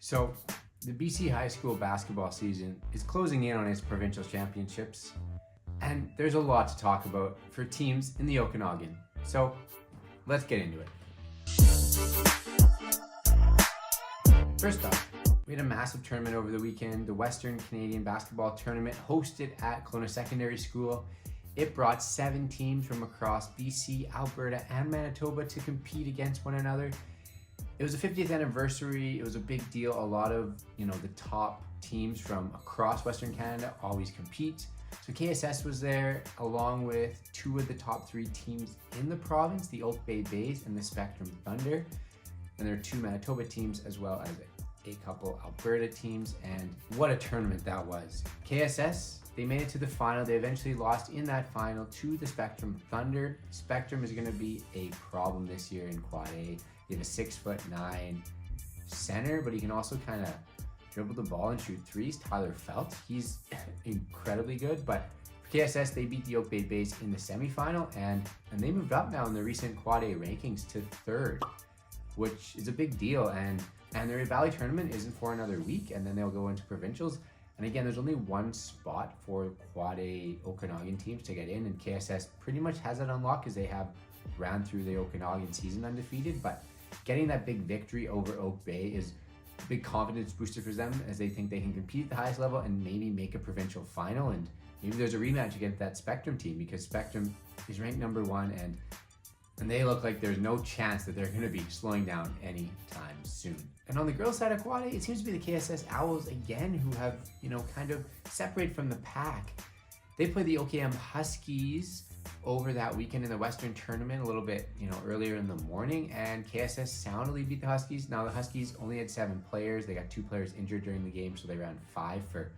So the BC high school basketball season is closing in on its provincial championships, and there's a lot to talk about for teams in the Okanagan. So let's get into it. First off, we had a massive tournament over the weekend, the Western Canadian Basketball Tournament hosted at Kelowna Secondary School. It brought 7 teams from across BC, Alberta, and Manitoba to compete against one another. It was the 50th anniversary. It was a big deal. A lot of, the top teams from across Western Canada always compete. So KSS was there along with 2 of the top 3 teams in the province, the Oak Bay Bays and the Spectrum Thunder. And there are 2 Manitoba teams as well as a couple Alberta teams, and what a tournament that was. KSS, they made it to the final. They eventually lost in that final to the Spectrum Thunder. Spectrum is going to be a problem this year in Quad A. They have a 6'9" center, but he can also kind of dribble the ball and shoot threes. Tyler Felt, he's incredibly good, but for KSS, they beat the Oak Bay Bays in the semifinal, and they moved up now in the recent Quad A rankings to 3rd, which is a big deal. And their Valley tournament isn't for another week, and then they'll go into provincials. And again, there's only 1 spot for Quad A Okanagan teams to get in, and KSS pretty much has it unlocked because they have ran through the Okanagan season undefeated. But getting that big victory over Oak Bay is a big confidence booster for them, as they think they can compete at the highest level and maybe make a provincial final. And maybe there's a rematch against that Spectrum team, because Spectrum is ranked number 1, and they look like there's no chance that they're going to be slowing down anytime soon. And on the girls' side of Quad A, it seems to be the KSS Owls again, who have, kind of separated from the pack. They played the OKM Huskies over that weekend in the Western Tournament a little bit, earlier in the morning, and KSS soundly beat the Huskies. Now, the Huskies only had 7 players. They got 2 players injured during the game, so they ran 5 for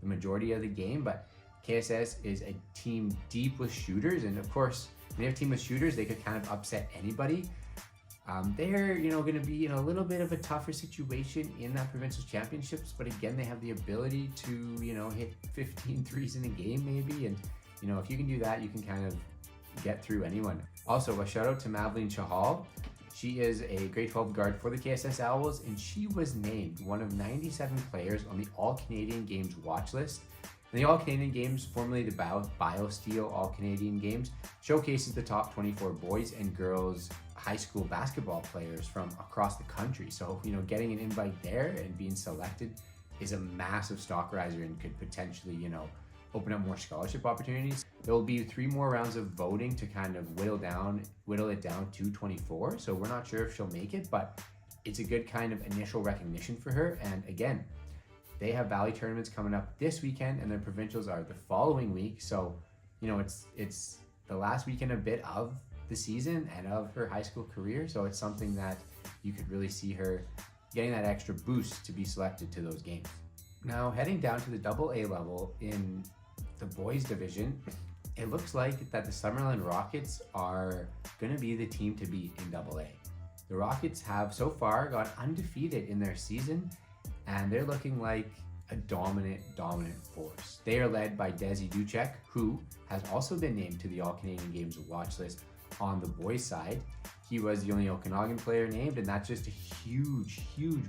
the majority of the game. But KSS is a team deep with shooters, and of course, when they have a team with shooters, they could kind of upset anybody. They're, going to be in a little bit of a tougher situation in that provincial championships, but again, they have the ability to, hit 15 threes in a game maybe, and if you can do that, you can kind of get through anyone. Also, a shout out to Madeline Chahal. She is a grade 12 guard for the KSS Owls, and she was named one of 97 players on the All-Canadian Games watch list. And the All-Canadian Games, formerly the BioSteel All-Canadian Games, showcases the top 24 boys and girls high school basketball players from across the country. So, getting an invite there and being selected is a massive stock riser and could potentially, open up more scholarship opportunities. There will be 3 more rounds of voting to kind of whittle it down to 24. So we're not sure if she'll make it, but it's a good kind of initial recognition for her. And again, they have Valley tournaments coming up this weekend, and their provincials are the following week. So, it's the last weekend a bit of the season and of her high school career. So it's something that you could really see her getting that extra boost to be selected to those games. Now, heading down to the AA level in the boys division, it looks like that the Summerland Rockets are going to be the team to beat in AA. The Rockets have so far gone undefeated in their season, and they're looking like a dominant force. They are led by Desi Ducek, who has also been named to the All-Canadian Games watch list on the boys' side. He was the only Okanagan player named, and that's just a huge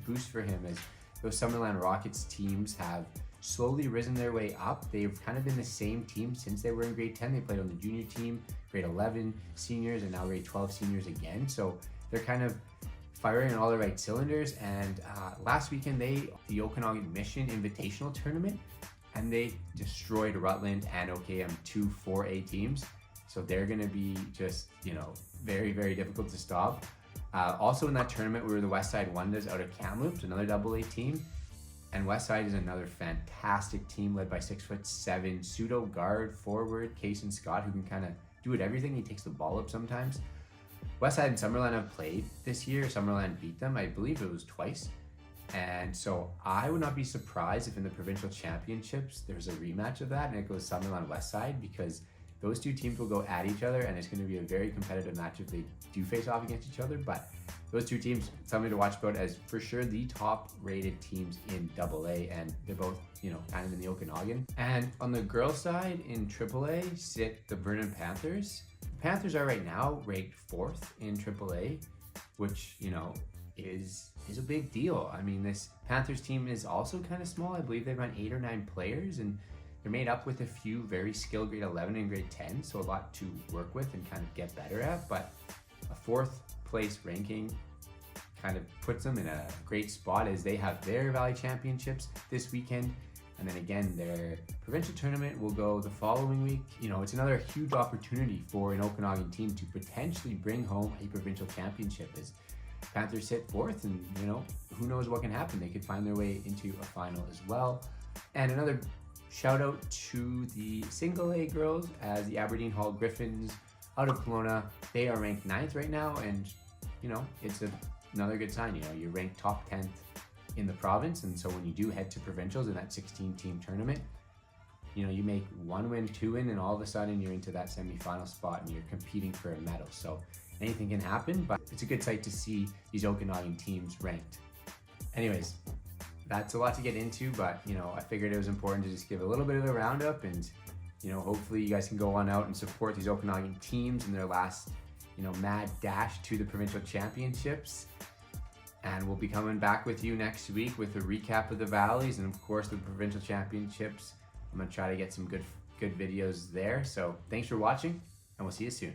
boost for him, as those Summerland Rockets teams have slowly risen their way up. They've kind of been the same team since they were in grade 10. They played on the junior team, grade 11 seniors, and now grade 12 seniors again. So they're kind of firing on all the right cylinders. And last weekend, the Okanagan Mission Invitational Tournament, and they destroyed Rutland and OKM, 2 4A teams. So they're going to be just, very difficult to stop. Also in that tournament, we were the Westside Wonders out of Kamloops, another AA team. And Westside is another fantastic team led by 6'7" pseudo guard forward Kason Scott, who can kind of do everything. He takes the ball up sometimes. Westside and Summerland have played this year. Summerland beat them, I believe it was twice. And so I would not be surprised if in the provincial championships there's a rematch of that and it goes Summerland Westside, because those 2 teams will go at each other, and it's going to be a very competitive match if they do face off against each other. But those 2 teams, something to watch about as for sure the top rated teams in AA, and they're both, kind of in the Okanagan. And on the girls' side in AAA sit the Vernon Panthers. The Panthers are right now ranked 4th in AAA, which, is a big deal. I mean, this Panthers team is also kind of small. I believe they've got 8 or 9 players, and they're made up with a few very skilled grade 11 and grade 10, so a lot to work with and kind of get better at. But a 4th place ranking kind of puts them in a great spot as they have their Valley Championships this weekend. And then again, their provincial tournament will go the following week. You know, it's another huge opportunity for an Okanagan team to potentially bring home a provincial championship as Panthers sit 4th, and you know, who knows what can happen. They could find their way into a final as well. And another shout out to the single A girls as the Aberdeen Hall Griffins out of Kelowna. They are ranked 9th right now, and you know, it's another good sign. You know, you're ranked top 10th in the province, and so when you do head to provincials in that 16-team tournament, you know, you make 1 win, 2 win, and all of a sudden you're into that semi-final spot and you're competing for a medal. So anything can happen, but it's a good sight to see these Okanagan teams ranked. Anyways, that's a lot to get into, but you know, I figured it was important to just give a little bit of a roundup, and you know, hopefully you guys can go on out and support these Okanagan teams in their last, you know, mad dash to the provincial championships. And we'll be coming back with you next week with a recap of the Valleys and of course the provincial championships. I'm gonna try to get some good videos there. So thanks for watching, and we'll see you soon.